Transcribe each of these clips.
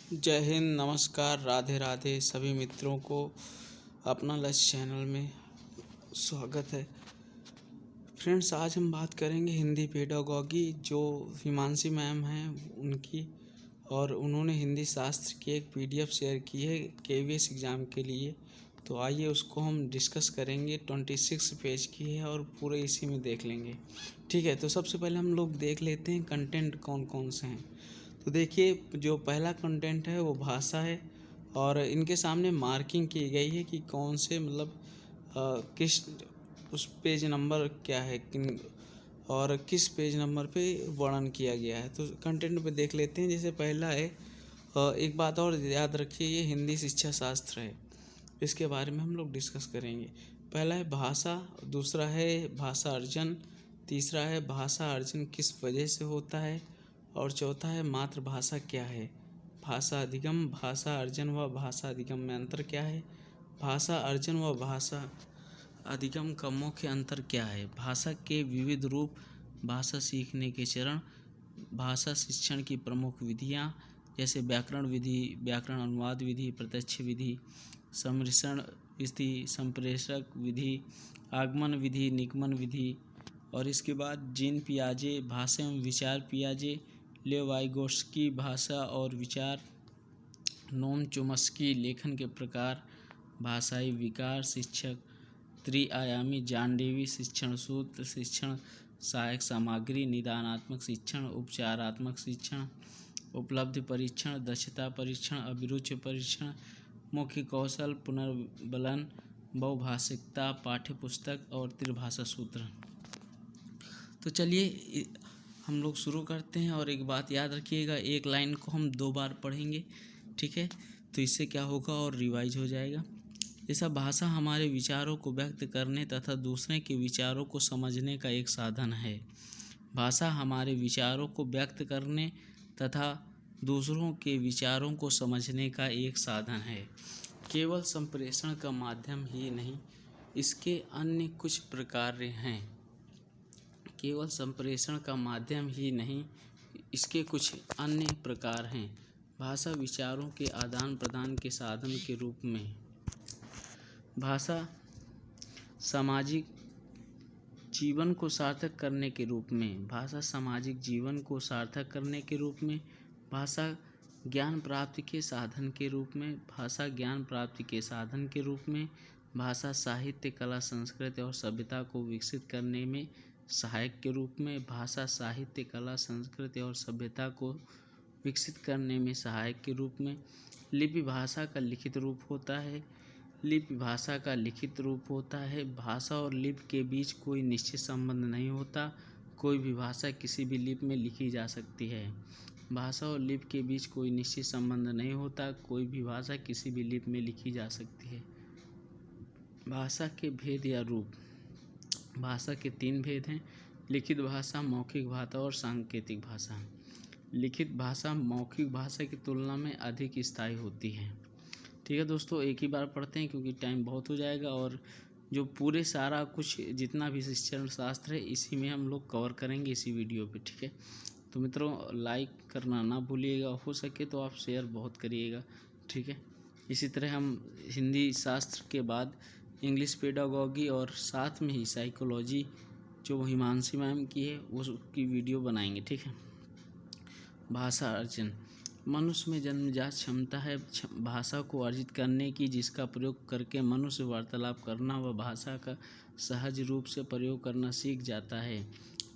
जय हिंद, नमस्कार, राधे राधे सभी मित्रों को अपना लक्ष्य चैनल में स्वागत है। फ्रेंड्स, आज हम बात करेंगे हिंदी पेडागॉजी जो हिमांशी मैम हैं उनकी, और उन्होंने हिंदी शास्त्र की एक पीडीएफ शेयर की है केवीएस एग्ज़ाम के लिए। तो आइए उसको हम डिस्कस करेंगे। 26 पेज की है और पूरे इसी में देख लेंगे। ठीक है, तो सबसे पहले हम लोग देख लेते हैं कंटेंट कौन कौन से हैं। तो देखिए, जो पहला कंटेंट है वो भाषा है, और इनके सामने मार्किंग की गई है कि कौन से किस उस पेज नंबर क्या है और किस पेज नंबर पे वर्णन किया गया है। तो कंटेंट पे देख लेते हैं। जैसे पहला है, एक बात और याद रखिए, ये हिंदी शिक्षा शास्त्र है, इसके बारे में हम लोग डिस्कस करेंगे। पहला है भाषा, दूसरा है भाषा अर्जन, तीसरा है भाषा अर्जन किस वजह से होता है, और चौथा है मातृभाषा क्या है। भाषा अधिगम, भाषा अर्जन व भाषा अधिगम में अंतर क्या है। भाषा अर्जन व भाषा अधिगम का मुख्य अंतर क्या है। भाषा के विविध रूप, भाषा सीखने के चरण, भाषा शिक्षण की प्रमुख विधियाँ जैसे व्याकरण विधि, व्याकरण अनुवाद विधि, प्रत्यक्ष विधि, सम्मिश्रण विधि, संप्रेषक विधि, आगमन विधि, निगमन विधि। और इसके बाद जीन पियाजे, भाषा एवं विचार पियाजे, लेव वाइगोट्स्की, भाषा और विचार, नोम चोम्स्की, लेखन के प्रकार, भाषाई विकार, शिक्षक त्रिआयामी, जॉन डेवी, शिक्षण सूत्र, शिक्षण सहायक सामग्री, निदानात्मक शिक्षण, उपचारात्मक शिक्षण, उपलब्धि परीक्षण, दक्षता परीक्षण, अभिरुचि परीक्षण, मुख्य कौशल, पुनर्बलन, बहुभाषिकता, पाठ्यपुस्तक और त्रिभाषा सूत्र। तो चलिए हम लोग शुरू करते हैं। और एक बात याद रखिएगा, एक लाइन को हम 2 बार पढ़ेंगे, ठीक है। तो इससे क्या होगा और रिवाइज हो जाएगा। जैसा भाषा हमारे विचारों को व्यक्त करने तथा दूसरे के विचारों को समझने का एक साधन है। भाषा हमारे विचारों को व्यक्त करने तथा दूसरों के विचारों को समझने का एक साधन है। केवल संप्रेषण का माध्यम ही नहीं, इसके अन्य कुछ प्रकार हैं। केवल संप्रेषण का माध्यम ही नहीं, इसके कुछ अन्य प्रकार हैं। भाषा विचारों के आदान प्रदान के साधन के रूप में, भाषा सामाजिक जीवन को सार्थक करने के रूप में, भाषा सामाजिक जीवन को सार्थक करने के रूप में, भाषा ज्ञान प्राप्ति के साधन के रूप में, भाषा ज्ञान प्राप्ति के साधन के रूप में, भाषा साहित्य, कला, संस्कृति और सभ्यता को विकसित करने में सहायक के रूप में, भाषा साहित्य, कला, संस्कृति और सभ्यता को विकसित करने में सहायक के रूप में। लिपि भाषा का लिखित रूप होता है। लिपि भाषा का लिखित रूप होता है। भाषा और लिपि के बीच कोई निश्चित संबंध नहीं होता। कोई भी भाषा किसी भी लिपि में लिखी जा सकती है। भाषा और लिपि के बीच कोई निश्चित संबंध नहीं होता। कोई भी भाषा किसी भी लिपि में लिखी जा सकती है। भाषा के भेद या रूप। भाषा के 3 भेद हैं: लिखित भाषा, मौखिक भाषा और सांकेतिक भाषा। लिखित भाषा मौखिक भाषा की तुलना में अधिक स्थायी होती है। ठीक है दोस्तों, एक ही बार पढ़ते हैं क्योंकि टाइम बहुत हो जाएगा, और जो पूरे सारा कुछ जितना भी शिक्षण शास्त्र है इसी में हम लोग कवर करेंगे इसी वीडियो पे। ठीक है, तो मित्रों लाइक करना ना भूलिएगा, हो सके तो आप शेयर बहुत करिएगा। ठीक है, इसी तरह हम हिंदी शास्त्र के बाद इंग्लिश पेडागॉजी और साथ में ही साइकोलॉजी जो हिमांशी मैम की है उसकी वीडियो बनाएंगे। ठीक है। भाषा अर्जन। मनुष्य में जन्मजात क्षमता है भाषा को अर्जित करने की, जिसका प्रयोग करके मनुष्य वार्तालाप करना व भाषा का सहज रूप से प्रयोग करना सीख जाता है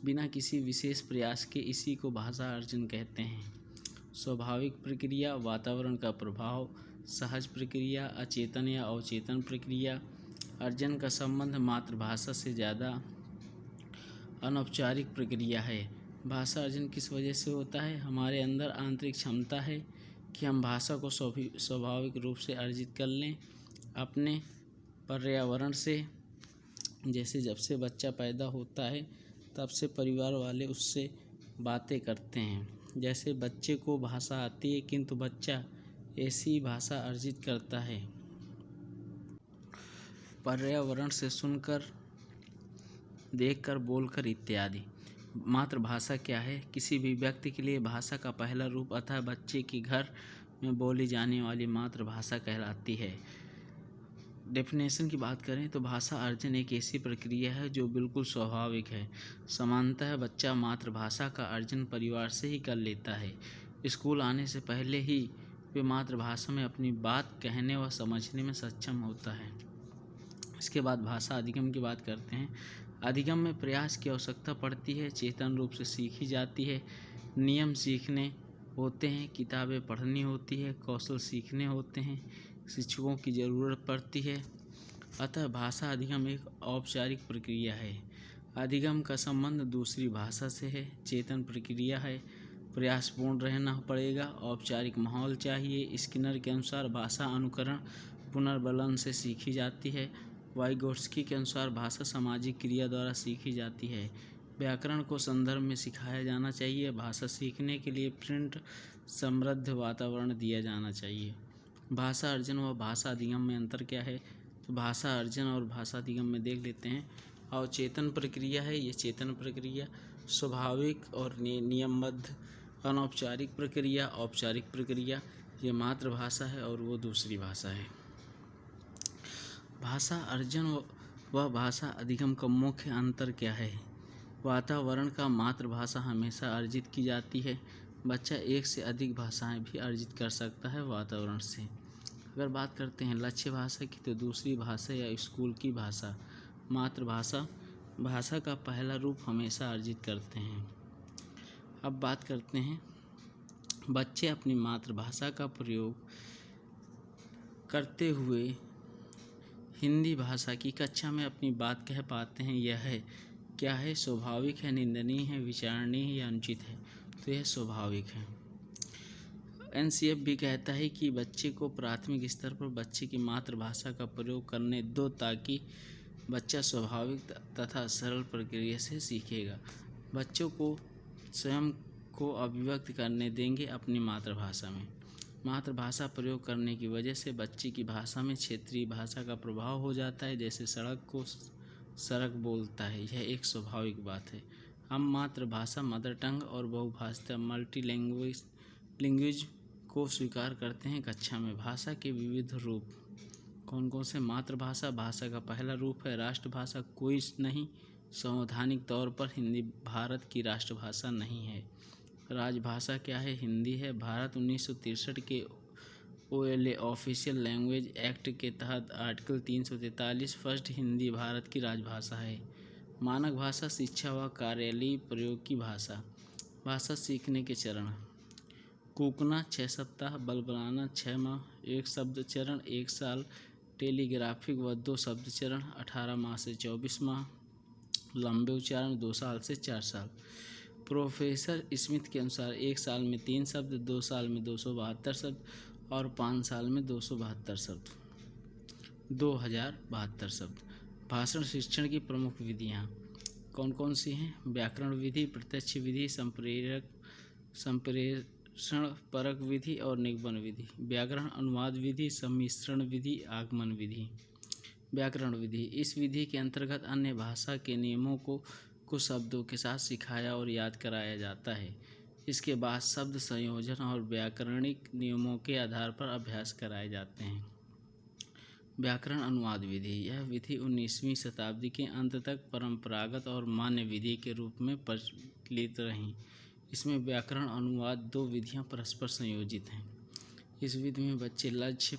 बिना किसी विशेष प्रयास के। इसी को भाषा अर्जन कहते हैं। स्वाभाविक प्रक्रिया, वातावरण का प्रभाव, सहज प्रक्रिया, अचेतन या अवचेतन प्रक्रिया। अर्जन का संबंध मातृभाषा से ज़्यादा अनौपचारिक प्रक्रिया है। भाषा अर्जन किस वजह से होता है? हमारे अंदर आंतरिक क्षमता है कि हम भाषा को स्वाभाविक रूप से अर्जित कर लें अपने पर्यावरण से। जैसे जब से बच्चा पैदा होता है तब से परिवार वाले उससे बातें करते हैं। जैसे बच्चे को भाषा आती है किंतु बच्चा ऐसी भाषा अर्जित करता है पर्यावरण से, सुनकर, देखकर, बोलकर इत्यादि। मातृभाषा क्या है? किसी भी व्यक्ति के लिए भाषा का पहला रूप अतः बच्चे के घर में बोली जाने वाली मातृभाषा कहलाती है। डेफिनेशन की बात करें तो भाषा अर्जन एक ऐसी प्रक्रिया है जो बिल्कुल स्वाभाविक है। सामान्यतः बच्चा मातृभाषा का अर्जन परिवार से ही कर लेता है। स्कूल आने से पहले ही वे मातृभाषा में अपनी बात कहने व समझने में सक्षम होता है। इसके बाद भाषा अधिगम की बात करते हैं। अधिगम में प्रयास की आवश्यकता पड़ती है, चेतन रूप से सीखी जाती है, नियम सीखने होते हैं, किताबें पढ़नी होती है, कौशल सीखने होते हैं, शिक्षकों की ज़रूरत पड़ती है। अतः भाषा अधिगम एक औपचारिक प्रक्रिया है। अधिगम का संबंध दूसरी भाषा से है, चेतन प्रक्रिया है, प्रयासपूर्ण रहना पड़ेगा, औपचारिक माहौल चाहिए। स्किनर के अनुसार भाषा अनुकरण पुनर्बलन से सीखी जाती है। वाइगोट्स्की के अनुसार भाषा सामाजिक क्रिया द्वारा सीखी जाती है। व्याकरण को संदर्भ में सिखाया जाना चाहिए। भाषा सीखने के लिए प्रिंट समृद्ध वातावरण दिया जाना चाहिए। भाषा अर्जन व भाषा अधिगम में अंतर क्या है? तो भाषा अर्जन और भाषा अधिगम में देख लेते हैं। और चेतन प्रक्रिया है, ये चेतन प्रक्रिया स्वाभाविक और नियमबद्ध। अनौपचारिक प्रक्रिया, औपचारिक प्रक्रिया, ये मातृभाषा है और वो दूसरी भाषा है। भाषा अर्जन व भाषा अधिगम का मुख्य अंतर क्या है? वातावरण का मातृभाषा हमेशा अर्जित की जाती है। बच्चा एक से अधिक भाषाएं भी अर्जित कर सकता है वातावरण से। अगर बात करते हैं लक्ष्य भाषा की, तो दूसरी भाषा या स्कूल की भाषा। मातृभाषा भाषा का पहला रूप हमेशा अर्जित करते हैं। अब बात करते हैं बच्चे अपनी मातृभाषा का प्रयोग करते हुए हिंदी भाषा की कक्षा में अपनी बात कह पाते हैं। यह है क्या है? स्वाभाविक है, निंदनीय है, विचारणीय या अनुचित है? तो यह स्वाभाविक है। एनसीएफ भी कहता है कि बच्चे को प्राथमिक स्तर पर बच्चे की मातृभाषा का प्रयोग करने दो ताकि बच्चा स्वाभाविक तथा सरल प्रक्रिया से सीखेगा। बच्चों को स्वयं को अभिव्यक्त करने देंगे अपनी मातृभाषा में। मातृभाषा प्रयोग करने की वजह से बच्चे की भाषा में क्षेत्रीय भाषा का प्रभाव हो जाता है। जैसे सड़क को सड़क बोलता है, यह एक स्वाभाविक बात है। हम मातृभाषा मदर टंग और बहुभाषा मल्टी लैंग्वेज को स्वीकार करते हैं। कक्षा में भाषा के विविध रूप कौन कौन से? मातृभाषा भाषा का पहला रूप है। राष्ट्रभाषा कोई नहीं, संवैधानिक तौर पर हिंदी भारत की राष्ट्रभाषा नहीं है। राजभाषा क्या है? हिंदी है। भारत 1963 के OLA ऑफिशियल लैंग्वेज एक्ट के तहत आर्टिकल 343 फर्स्ट हिंदी भारत की राजभाषा है। मानक भाषा शिक्षा व कार्यालयीय प्रयोग की भाषा। भाषा सीखने के चरण: कूकना 6 सप्ताह, बलबलाना 6 माह, 1 शब्द चरण 1 साल, टेलीग्राफिक व 2 शब्द चरण 18 माह से 24 माह, लंबे उच्चारण 2 साल से 4 साल। प्रोफेसर स्मिथ के अनुसार 1 साल में 3 शब्द, 2 साल में 272 शब्द और 5 साल में 272 शब्द, 2072 शब्द। भाषण शिक्षण की प्रमुख विधियाँ कौन कौन सी हैं? व्याकरण विधि, प्रत्यक्ष विधि, संप्रेषण परक विधि और निगमन विधि। व्याकरण अनुवाद विधि, सम्मिश्रण विधि, आगमन विधि। व्याकरण विधि: इस विधि के अंतर्गत अन्य भाषा के नियमों को कुछ शब्दों के साथ सिखाया और याद कराया जाता है। इसके बाद शब्द संयोजन और व्याकरणिक नियमों के आधार पर अभ्यास कराए जाते हैं। व्याकरण अनुवाद विधि: यह विधि 19वीं शताब्दी के अंत तक परंपरागत और मान्य विधि के रूप में प्रचलित रही। इसमें व्याकरण अनुवाद 2 विधियां परस्पर संयोजित हैं। इस विधि में बच्चे लक्ष्य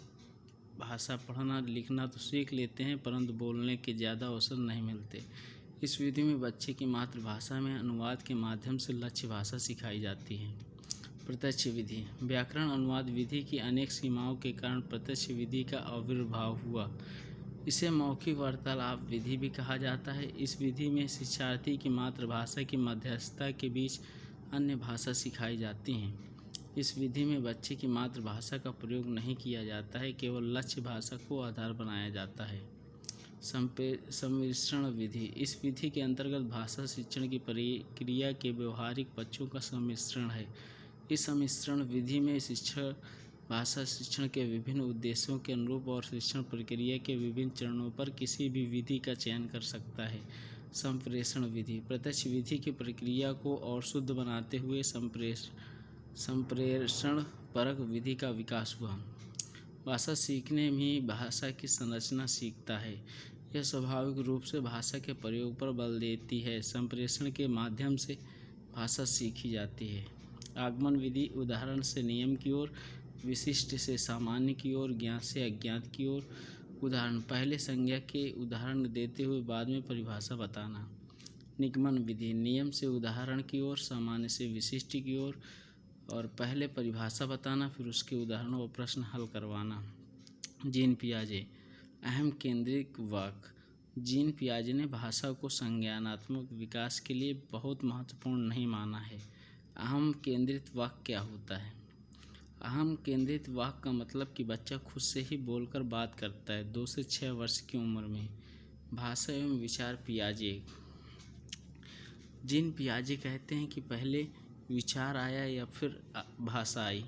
भाषा पढ़ना लिखना तो सीख लेते हैं, परंतु बोलने के ज़्यादा अवसर नहीं मिलते। इस विधि में बच्चे की मातृभाषा में अनुवाद के माध्यम से लक्ष्य भाषा सिखाई जाती है। प्रत्यक्ष विधि: व्याकरण अनुवाद विधि की अनेक सीमाओं के कारण प्रत्यक्ष विधि का आविर्भाव हुआ। इसे मौखिक वार्तालाप विधि भी कहा जाता है। इस विधि में शिक्षार्थी की मातृभाषा की मध्यस्थता के बीच अन्य भाषा सिखाई जाती हैं। इस विधि में बच्चे की मातृभाषा का प्रयोग नहीं किया जाता है, केवल लक्ष्य भाषा को आधार बनाया जाता है। सम्मिश्रण विधि: इस विधि के अंतर्गत भाषा शिक्षण की प्रक्रिया के व्यवहारिक पक्षों का सम्मिश्रण है। इस सम्मिश्रण विधि में शिक्षक भाषा शिक्षण के विभिन्न उद्देश्यों के अनुरूप और शिक्षण प्रक्रिया के विभिन्न चरणों पर किसी भी विधि का चयन कर सकता है। संप्रेषण विधि: प्रत्यक्ष विधि की प्रक्रिया को और शुद्ध बनाते हुए संप्रेषण संप्रेषण परक विधि का विकास हुआ। भाषा सीखने में भाषा की संरचना सीखता है। यह स्वाभाविक रूप से भाषा के प्रयोग पर बल देती है। संप्रेषण के माध्यम से भाषा सीखी जाती है। आगमन विधि उदाहरण से नियम की ओर, विशिष्ट से सामान्य की ओर, ज्ञात से अज्ञात की ओर। उदाहरण: पहले संज्ञा के उदाहरण देते हुए बाद में परिभाषा बताना। निगमन विधि नियम से उदाहरण की ओर, सामान्य से विशिष्ट की ओर, और पहले परिभाषा बताना फिर उसके उदाहरण और प्रश्न हल करवाना। जीन पियाजे अहम केंद्रित वाक्य। जीन पियाजे ने भाषा को संज्ञानात्मक विकास के लिए बहुत महत्वपूर्ण नहीं माना है। अहम केंद्रित वाक्य क्या होता है? अहम केंद्रित वाक्य का मतलब कि बच्चा खुद से ही बोलकर बात करता है 2 से 6 वर्ष की उम्र में। भाषा एवं विचार पियाजे। जीन पियाजे कहते हैं कि पहले विचार आया या फिर भाषा आई।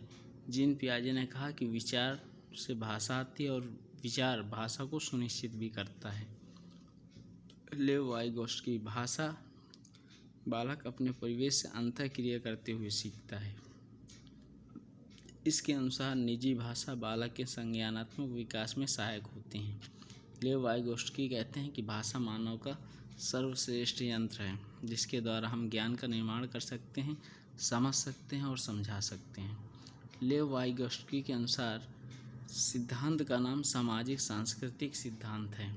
जीन पियाजे ने कहा कि विचार से भाषा आती है और विचार भाषा को सुनिश्चित भी करता है। लेव वाइगोत्स्की भाषा बालक अपने परिवेश से अंतःक्रिया करते हुए सीखता है। इसके अनुसार निजी भाषा बालक के संज्ञानात्मक विकास में सहायक होती हैं। लेव वाइगोत्स्की कहते हैं कि भाषा मानव का सर्वश्रेष्ठ यंत्र है जिसके द्वारा हम ज्ञान का निर्माण कर सकते हैं, समझ सकते हैं और समझा सकते हैं। लेव वाइगोत्स्की के अनुसार सिद्धांत का नाम सामाजिक सांस्कृतिक सिद्धांत है।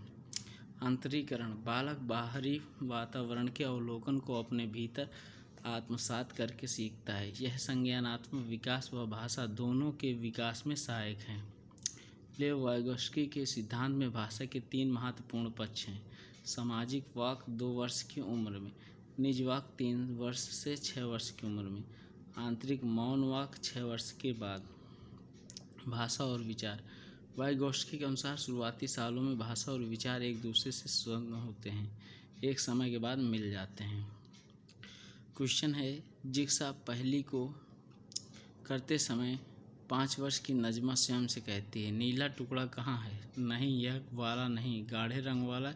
अंतरीकरण बालक बाहरी वातावरण के अवलोकन को अपने भीतर आत्मसात करके सीखता है। यह संज्ञानात्मक विकास व भाषा दोनों के विकास में सहायक है। लेव वाइगोत्स्की के सिद्धांत में भाषा के 3 महत्वपूर्ण पक्ष हैं। सामाजिक वाक्य 2 वर्ष की उम्र में, निज वाक्य 3 वर्ष से 6 वर्ष की उम्र में, आंतरिक मौन वाक्य 6 वर्ष के बाद। भाषा और विचार वाइगोत्स्की के अनुसार शुरुआती सालों में भाषा और विचार एक दूसरे से स्वतंत्र होते हैं, एक समय के बाद मिल जाते हैं। क्वेश्चन है, जिग्सा पहेली को करते समय 5 वर्ष की नजमा स्वयं से कहती है, नीला टुकड़ा कहाँ है? नहीं, यह वाला नहीं, गाढ़े रंग वाला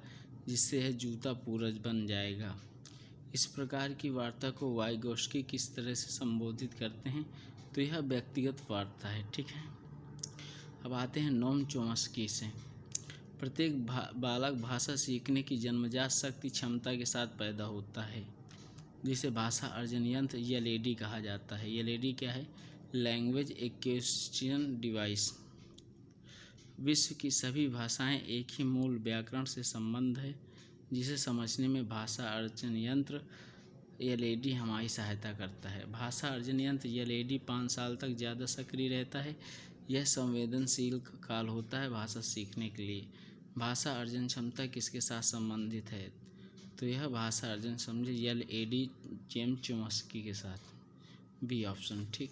जिससे यह जूता पूरज बन जाएगा। इस प्रकार की वार्ता को वाइगोत्स्की किस तरह से संबोधित करते हैं? तो यह व्यक्तिगत वार्ता है। ठीक है, अब आते हैं नोम चोम्स्की से। प्रत्येक बालक भाषा सीखने की जन्मजात शक्ति क्षमता के साथ पैदा होता है जिसे भाषा अर्जन यंत्र एलईडी कहा जाता है। एलईडी क्या है? Language acquisition device. विश्व की सभी भाषाएं एक ही मूल व्याकरण से संबंध है जिसे समझने में भाषा अर्जन यंत्र एलईडी हमारी सहायता करता है। भाषा अर्जन यंत्र एलईडी 5 साल तक ज़्यादा सक्रिय रहता है। यह संवेदनशील काल होता है भाषा सीखने के लिए। भाषा अर्जन क्षमता किसके साथ संबंधित है? तो यह भाषा अर्जन समझे एलईडी जेम्स चोम्स्की के साथ। B option. ठीक,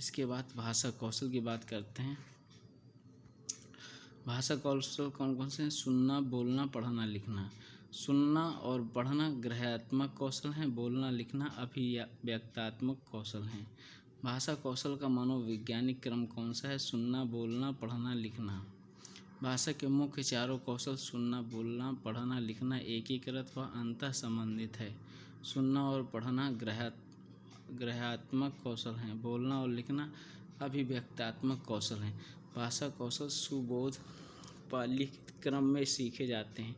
इसके बाद भाषा कौशल की बात करते हैं। भाषा कौशल कौन कौन से हैं? सुनना, बोलना, पढ़ना, लिखना। सुनना और पढ़ना ग्रहात्मक कौशल हैं, बोलना लिखना अभिव्यक्तात्मक कौशल हैं। भाषा कौशल का मनोवैज्ञानिक क्रम कौन सा है? सुनना, बोलना, पढ़ना, लिखना। भाषा के मुख्य चारों कौशल सुनना, बोलना, पढ़ना, लिखना एकीकृत व अंतः संबंधित है। सुनना और पढ़ना ग्रहात्मक कौशल हैं, बोलना और लिखना अभिव्यक्तात्मक कौशल हैं। भाषा कौशल सुबोध लिखित क्रम में सीखे जाते हैं,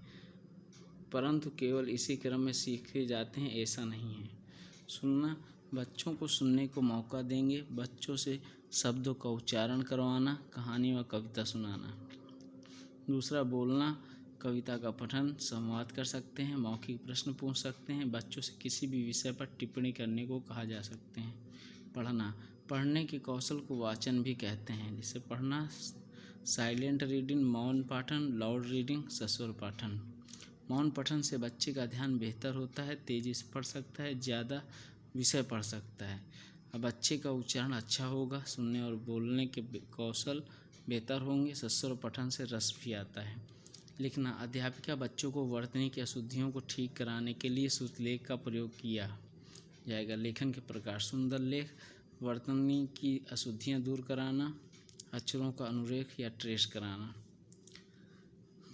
परंतु केवल इसी क्रम में सीखे जाते हैं ऐसा नहीं है। सुनना, बच्चों को सुनने को मौका देंगे, बच्चों से शब्दों का उच्चारण करवाना, कहानी व कविता सुनाना। दूसरा, बोलना, कविता का पठन, संवाद कर सकते हैं, मौखिक प्रश्न पूछ सकते हैं, बच्चों से किसी भी विषय पर टिप्पणी करने को कहा जा सकते हैं। पढ़ना, पढ़ने के कौशल को वाचन भी कहते हैं, जिसे पढ़ना साइलेंट रीडिंग, मौन पाठन, लाउड रीडिंग, सस्वर पाठन। मौन पठन से बच्चे का ध्यान बेहतर होता है, तेजी से पढ़ सकता है, ज़्यादा विषय पढ़ सकता है। अब बच्चे का उच्चारण अच्छा होगा, सुनने और बोलने के कौशल बेहतर होंगे। सस्वर पठन से रस भी आता है। लिखना, अध्यापिका बच्चों को वर्तनी की अशुद्धियों को ठीक कराने के लिए श्रुतलेख का प्रयोग किया जाएगा। लेखन के प्रकार, सुंदर लेख, वर्तनी की अशुद्धियाँ दूर कराना, अक्षरों का अनुरेख या ट्रेस कराना।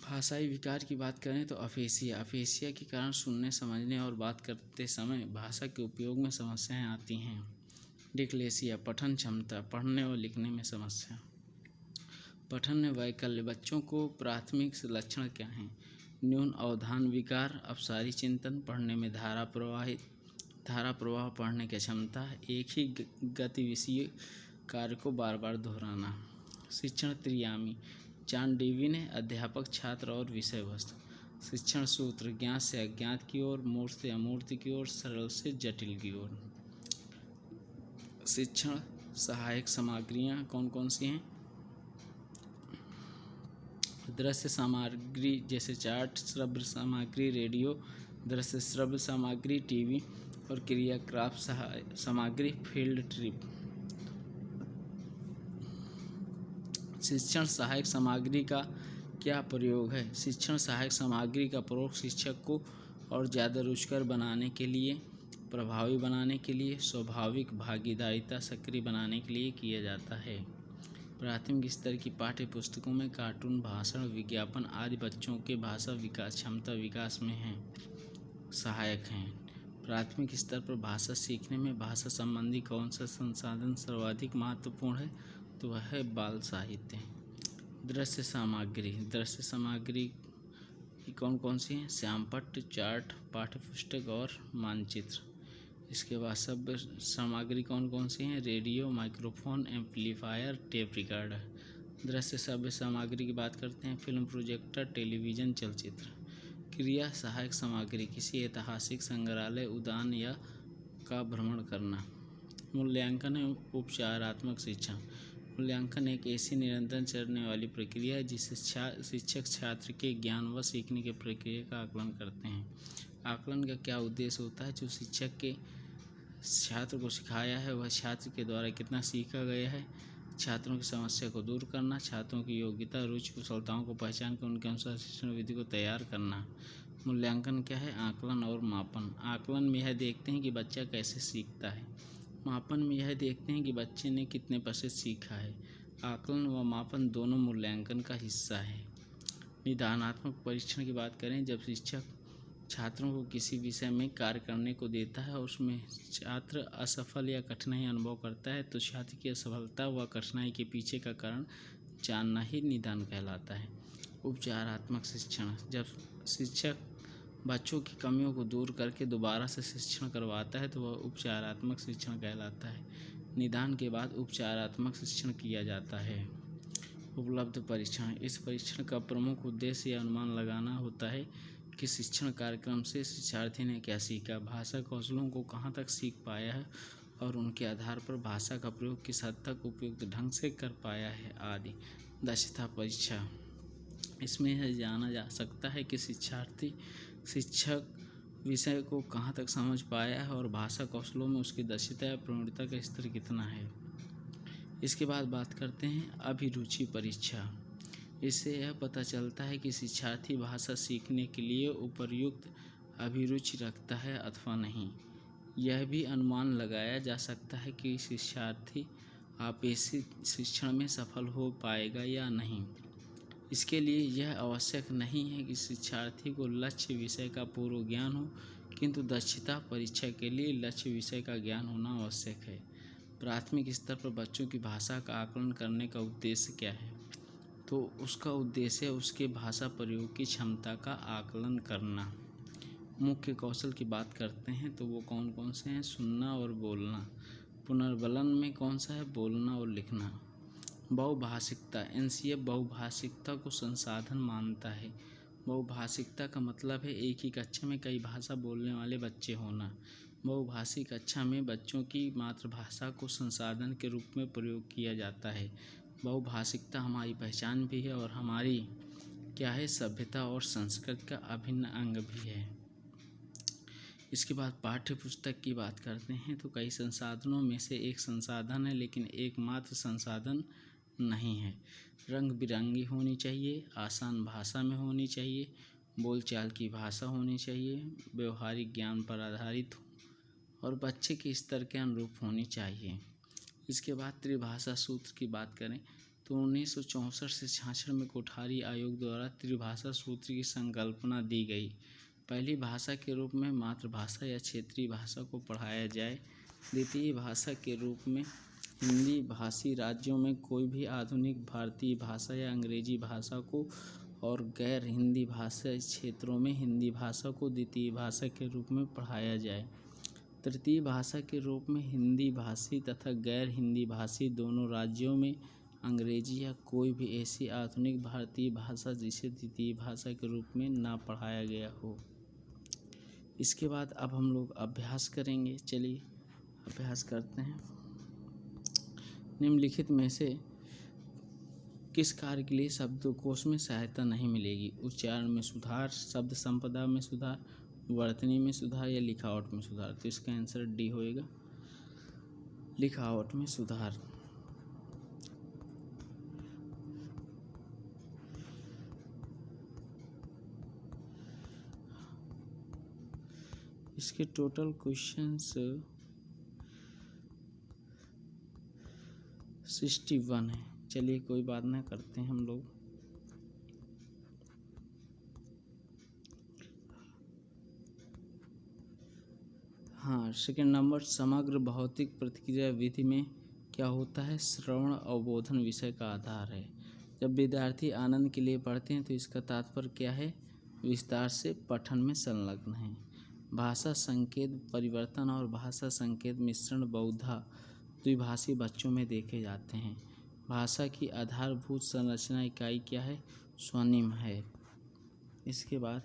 भाषाई विकार की बात करें तो अफेसिया के कारण सुनने, समझने और बात करते समय भाषा के उपयोग में समस्याएं आती हैं। डिक्लेसिया पठन क्षमता, पढ़ने और लिखने में समस्या। पठन में वैकल्य, बच्चों को प्राथमिक लक्षण क्या हैं? न्यून अवधान विकार, अपसारी चिंतन, पढ़ने में धारा प्रवाह, पढ़ने की क्षमता, एक ही गतिविषय कार्य को बार बार दोहराना। शिक्षण त्रियामी, जॉन डेवी ने अध्यापक, छात्र और विषय वस्तु। शिक्षण सूत्र, ज्ञात से अज्ञात की ओर, मूर्त से अमूर्त की ओर, सरल से जटिल की ओर। शिक्षण सहायक सामग्रियाँ कौन कौन सी हैं? दृश्य सामग्री जैसे चार्ट, श्रव्य सामग्री रेडियो, दृश्य श्रव्य सामग्री टीवी और क्रियाक्राफ्ट सामग्री फील्ड ट्रिप। शिक्षण सहायक सामग्री का क्या प्रयोग है? शिक्षण सहायक सामग्री का प्रयोग शिक्षक को और ज़्यादा रुचिकर बनाने के लिए, प्रभावी बनाने के लिए, स्वाभाविक भागीदारिता सक्रिय बनाने के लिए किया जाता है। प्राथमिक स्तर की पाठ्य पुस्तकों में कार्टून, भाषण, विज्ञापन आदि बच्चों के भाषा विकास, क्षमता विकास में सहायक हैं। प्राथमिक स्तर पर भाषा सीखने में भाषा संबंधी कौन सा संसाधन सर्वाधिक महत्वपूर्ण है? तो वह है बाल साहित्य। दृश्य सामग्री कौन कौन सी हैं? श्यामपट्ट, चार्ट, पाठ्यपुस्तक और मानचित्र। इसके बाद सब सामग्री कौन कौन सी हैं? Radio, microphone, amplifier, tape recorder. दृश्य सभ्य सामग्री की बात करते हैं, फिल्म प्रोजेक्टर, टेलीविज़न, चलचित्र। क्रिया सहायक सामग्री, किसी ऐतिहासिक संग्रहालय, उद्यान या का भ्रमण करना। मूल्यांकन एवं उपचारात्मक शिक्षा। मूल्यांकन एक ऐसी निरंतर चलने वाली प्रक्रिया है जिससे शिक्षक छात्र के ज्ञान व सीखने की प्रक्रिया का आकलन करते हैं। आकलन का क्या उद्देश्य होता है? जो शिक्षक के छात्र को सिखाया है वह छात्र के द्वारा कितना सीखा गया है, छात्रों की समस्या को दूर करना, छात्रों की योग्यता, रुचि, कुशलताओं को पहचान कर उनके अनुसार शिक्षण विधि को तैयार करना। मूल्यांकन क्या है? आकलन और मापन। आकलन में यह देखते हैं कि बच्चा कैसे सीखता है, मापन में यह देखते हैं कि बच्चे ने कितने प्रतिशत सीखा है। आकलन व मापन दोनों मूल्यांकन का हिस्सा है। निदानात्मक परीक्षण की बात करें, जब शिक्षक छात्रों को किसी विषय में कार्य करने को देता है और उसमें छात्र असफल या कठिनाई अनुभव करता है तो छात्र की असफलता व कठिनाई के पीछे का कारण जानना ही निदान कहलाता है। उपचारात्मक शिक्षण, जब शिक्षक बच्चों की कमियों को दूर करके दोबारा से शिक्षण करवाता है तो वह उपचारात्मक शिक्षण कहलाता है। निदान के बाद उपचारात्मक शिक्षण किया जाता है। उपलब्ध परीक्षण, इस परीक्षण का प्रमुख उद्देश्य यह अनुमान लगाना होता है कि शिक्षण कार्यक्रम से शिक्षार्थी ने क्या सीखा, भाषा कौशलों को कहाँ तक सीख पाया है और उनके आधार पर भाषा का प्रयोग किस हद तक उपयुक्त ढंग से कर पाया है आदि। दक्षता परीक्षा, इसमें यह जाना जा सकता है कि शिक्षार्थी शिक्षक विषय को कहाँ तक समझ पाया है और भाषा कौशलों में उसकी दक्षता या प्रवीणता का स्तर कितना है। इसके बाद बात करते हैं अभिरुचि परीक्षा। इससे यह पता चलता है कि शिक्षार्थी भाषा सीखने के लिए उपर्युक्त अभिरुचि रखता है अथवा नहीं। यह भी अनुमान लगाया जा सकता है कि शिक्षार्थी आपेक्षित शिक्षण में सफल हो पाएगा या नहीं। इसके लिए यह आवश्यक नहीं है कि शिक्षार्थी को लक्ष्य विषय का पूर्व ज्ञान हो, किंतु दक्षता परीक्षा के लिए लक्ष्य विषय का ज्ञान होना आवश्यक है। प्राथमिक स्तर पर बच्चों की भाषा का आकलन करने का उद्देश्य क्या है? तो उसका उद्देश्य उसके भाषा प्रयोग की क्षमता का आकलन करना। मुख्य कौशल की बात करते हैं तो वो कौन कौन से हैं? सुनना और बोलना। पुनर्बलन में कौन सा है? बोलना और लिखना। बहुभाषिकता, एनसीएफ बहुभाषिकता को संसाधन मानता है। बहुभाषिकता का मतलब है एक ही कक्षा में कई भाषा बोलने वाले बच्चे होना। बहुभाषी कक्षा में बच्चों की मातृभाषा को संसाधन के रूप में प्रयोग किया जाता है। बहुभाषिकता हमारी पहचान भी है और हमारी क्या है? सभ्यता और संस्कृति का अभिन्न अंग भी है। इसके बाद पाठ्य पुस्तक की बात करते हैं तो कई संसाधनों में से एक संसाधन है लेकिन एकमात्र संसाधन नहीं है। रंग बिरंगी होनी चाहिए, आसान भाषा में होनी चाहिए, बोलचाल की भाषा होनी चाहिए, व्यवहारिक ज्ञान पर आधारित हो और बच्चे के स्तर के अनुरूप होनी चाहिए। इसके बाद त्रिभाषा सूत्र की बात करें तो 1964 से 66 में कोठारी आयोग द्वारा त्रिभाषा सूत्र की संकल्पना दी गई। पहली भाषा के रूप में मातृभाषा या क्षेत्रीय भाषा को पढ़ाया जाए द्वितीय भाषा के रूप में हिंदी भाषी राज्यों में कोई भी आधुनिक भारतीय भाषा या अंग्रेजी भाषा को और गैर हिंदी भाषा क्षेत्रों में हिंदी भाषा को द्वितीय भाषा के रूप में पढ़ाया जाए। तृतीय भाषा के रूप में हिंदी भाषी तथा गैर हिंदी भाषी दोनों राज्यों में अंग्रेजी या कोई भी ऐसी आधुनिक भारतीय भाषा जिसे द्वितीय भाषा के रूप में ना पढ़ाया गया हो। इसके बाद अब हम लोग अभ्यास करेंगे। चलिए अभ्यास करते हैं। निम्नलिखित में से किस कार्य के लिए शब्दकोश में सहायता नहीं मिलेगी? उच्चारण में सुधार, शब्द संपदा में सुधार, वर्तनी में सुधार या लिखावट में सुधार। तो इसका आंसर डी होएगा, लिखावट में सुधार। इसके टोटल क्वेश्चंस 61 है। चलिए कोई बात ना, करते हैं हम लोग। हाँ, सेकंड नंबर, समग्र भौतिक प्रतिक्रिया विधि में क्या होता है? श्रवण अवबोधन विषय का आधार है। जब विद्यार्थी आनंद के लिए पढ़ते हैं तो इसका तात्पर्य क्या है? विस्तार से पठन में संलग्न है। भाषा संकेत परिवर्तन और भाषा संकेत मिश्रण बहुधा द्विभाषी बच्चों में देखे जाते हैं। भाषा की आधारभूत संरचना इकाई क्या है? स्वनिम है। इसके बाद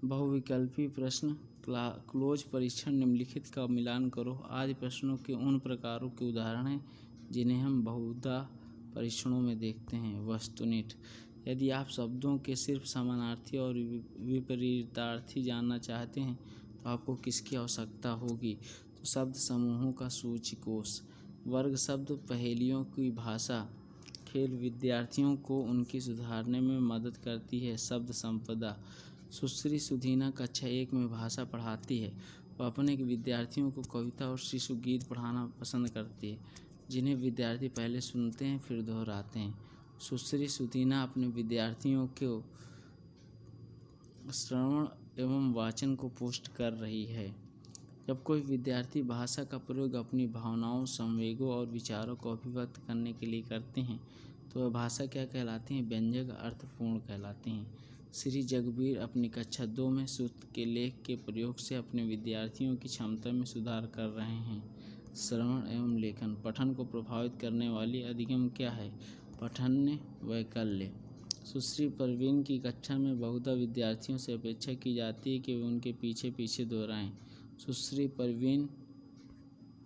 बहुविकल्पी प्रश्न, क्लोज परीक्षण, निम्नलिखित का मिलान करो आदि प्रश्नों के उन प्रकारों के उदाहरण हैं जिन्हें हम बहुधा परीक्षणों में देखते हैं। वस्तुनिष्ठ, यदि आप शब्दों के सिर्फ समानार्थी और विपरीतार्थी जानना चाहते हैं तो आपको किसकी आवश्यकता होगी? तो शब्द समूहों का सूचीकोष। वर्ग शब्द पहेलियों की भाषा खेल विद्यार्थियों को उनकी सुधारने में मदद करती है। शब्द संपदा। सुश्री सुधीना कक्षा 1 में भाषा पढ़ाती है। वह अपने विद्यार्थियों को कविता और शिशु गीत पढ़ाना पसंद करती है, जिन्हें विद्यार्थी पहले सुनते हैं फिर दोहराते हैं। सुश्री सुधीना अपने विद्यार्थियों को श्रवण एवं वाचन को पोस्ट कर रही है। जब कोई विद्यार्थी भाषा का प्रयोग अपनी भावनाओं, संवेगों और विचारों को अभिव्यक्त करने के लिए करते हैं तो वह भाषा क्या कहलाती हैं? व्यंजक अर्थपूर्ण कहलाती हैं। श्री जगबीर अपनी कक्षा 2 में सूत्र के लेख के प्रयोग से अपने विद्यार्थियों की क्षमता में सुधार कर रहे हैं। श्रवण एवं लेखन। पठन को प्रभावित करने वाली अधिगम क्या है? पठन वैकल्य। सुश्री परवीन की कक्षा में बहुधा विद्यार्थियों से अपेक्षा की जाती है कि वे उनके पीछे पीछे दोहराएं। सुश्री परवीन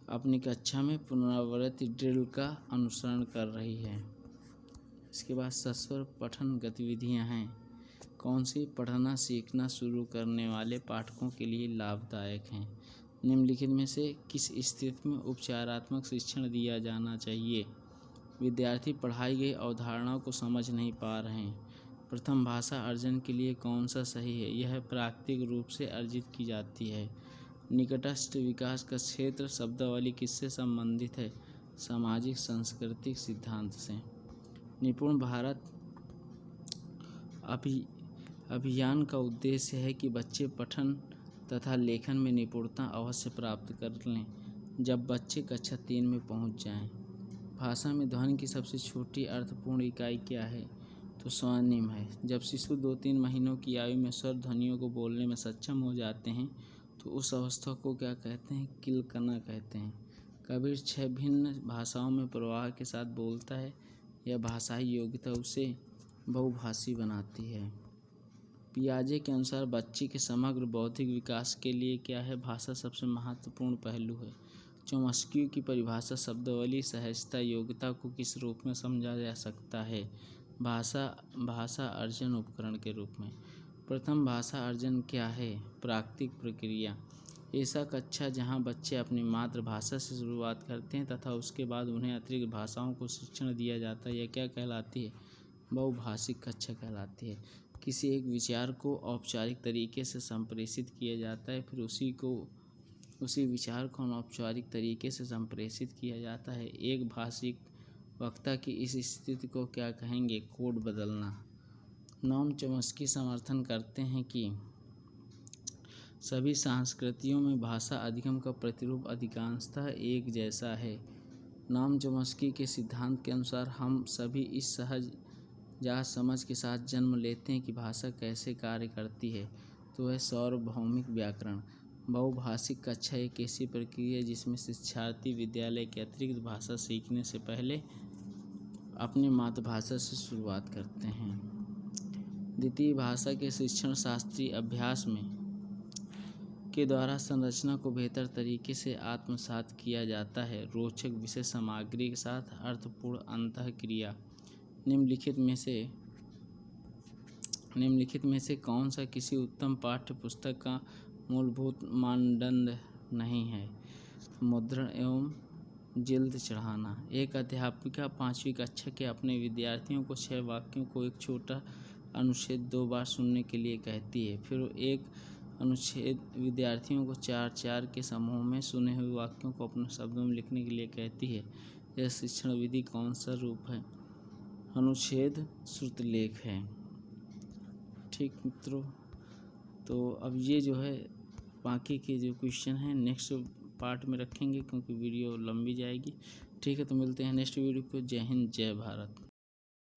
अपनी कक्षा में पुनरावृत्ति ड्रिल का अनुसरण कर रही है। इसके बाद सस्वर पठन गतिविधियां हैं। कौन सी पढ़ना सीखना शुरू करने वाले पाठकों के लिए लाभदायक हैं? निम्नलिखित में से किस स्थिति में उपचारात्मक शिक्षण दिया जाना चाहिए? विद्यार्थी पढ़ाई गई अवधारणाओं को समझ नहीं पा रहे हैं। प्रथम भाषा अर्जन के लिए कौन सा सही है? यह प्राकृतिक रूप से अर्जित की जाती है। निकटस्थ विकास का क्षेत्र शब्दावली किससे संबंधित है? सामाजिक सांस्कृतिक सिद्धांत से। निपुण भारत अभियान का उद्देश्य है कि बच्चे पठन तथा लेखन में निपुणता अवश्य प्राप्त कर लें जब बच्चे कक्षा 3 में पहुंच जाएं। भाषा में ध्वनि की सबसे छोटी अर्थपूर्ण इकाई क्या है? तो स्वनिम है। जब शिशु 2-3 महीनों की आयु में स्वर ध्वनियों को बोलने में सक्षम हो जाते हैं तो उस अवस्था को क्या कहते हैं? किलकना कहते हैं। कबीर 6 भिन्न भाषाओं में प्रवाह के साथ बोलता है। यह भाषाई योग्यता उसे बहुभाषी बनाती है। पियाजे के अनुसार बच्चे के समग्र बौद्धिक विकास के लिए क्या है? भाषा सबसे महत्वपूर्ण पहलू है। चोम्स्की की परिभाषा शब्दावली सहजता योग्यता को किस रूप में समझा जा सकता है? भाषा अर्जन उपकरण के रूप में। प्रथम भाषा अर्जन क्या है? प्राकृतिक प्रक्रिया। ऐसा कक्षा जहां बच्चे अपनी मातृभाषा से शुरुआत करते हैं तथा उसके बाद उन्हें अतिरिक्त भाषाओं को शिक्षण दिया जाता है, यह क्या कहलाती है? बहुभाषिक कक्षा कहलाती है। किसी एक विचार को औपचारिक तरीके से संप्रेषित किया जाता है, फिर उसी विचार को अनौपचारिक तरीके से संप्रेषित किया जाता है। एक भाषिक वक्ता की इस स्थिति को क्या कहेंगे? कोड बदलना। नोम चॉम्स्की समर्थन करते हैं कि सभी संस्कृतियों में भाषा अधिगम का प्रतिरूप अधिकांशतः एक जैसा है। नाम चोम्स्की के सिद्धांत के अनुसार हम सभी इस सहज समझ के साथ जन्म लेते हैं कि भाषा कैसे कार्य करती है, तो वह सार्वभौमिक व्याकरण। बहुभाषिक कक्षा एक ऐसी प्रक्रिया है जिसमें शिक्षार्थी विद्यालय के अतिरिक्त भाषा सीखने से पहले अपनी मातृभाषा से शुरुआत करते हैं। द्वितीय भाषा के शिक्षण शास्त्रीय अभ्यास में के द्वारा संरचना को बेहतर तरीके से आत्मसात किया जाता है। रोचक विषय सामग्री के साथ अर्थपूर्ण अंतःक्रिया। निम्नलिखित में से कौन सा किसी उत्तम पाठ्य पुस्तक का मूलभूत मानदंड नहीं है? मुद्रण एवं जिल्द चढ़ाना। एक अध्यापिका 5वीं कक्षा के अपने विद्यार्थियों को 6 वाक्यों को एक छोटा अनुच्छेद 2 बार सुनने के लिए कहती है। फिर एक अनुच्छेद विद्यार्थियों को 4-4 के समूह में सुने हुए वाक्यों को अपने शब्दों में लिखने के लिए कहती है। यह शिक्षण विधि कौन सा रूप है? अनुच्छेद श्रुतलेख है। ठीक मित्रों, तो अब ये जो है बाकी के जो क्वेश्चन हैं नेक्स्ट पार्ट में रखेंगे क्योंकि वीडियो लंबी जाएगी। ठीक है, तो मिलते हैं नेक्स्ट वीडियो पे। जय हिंद, जय भारत।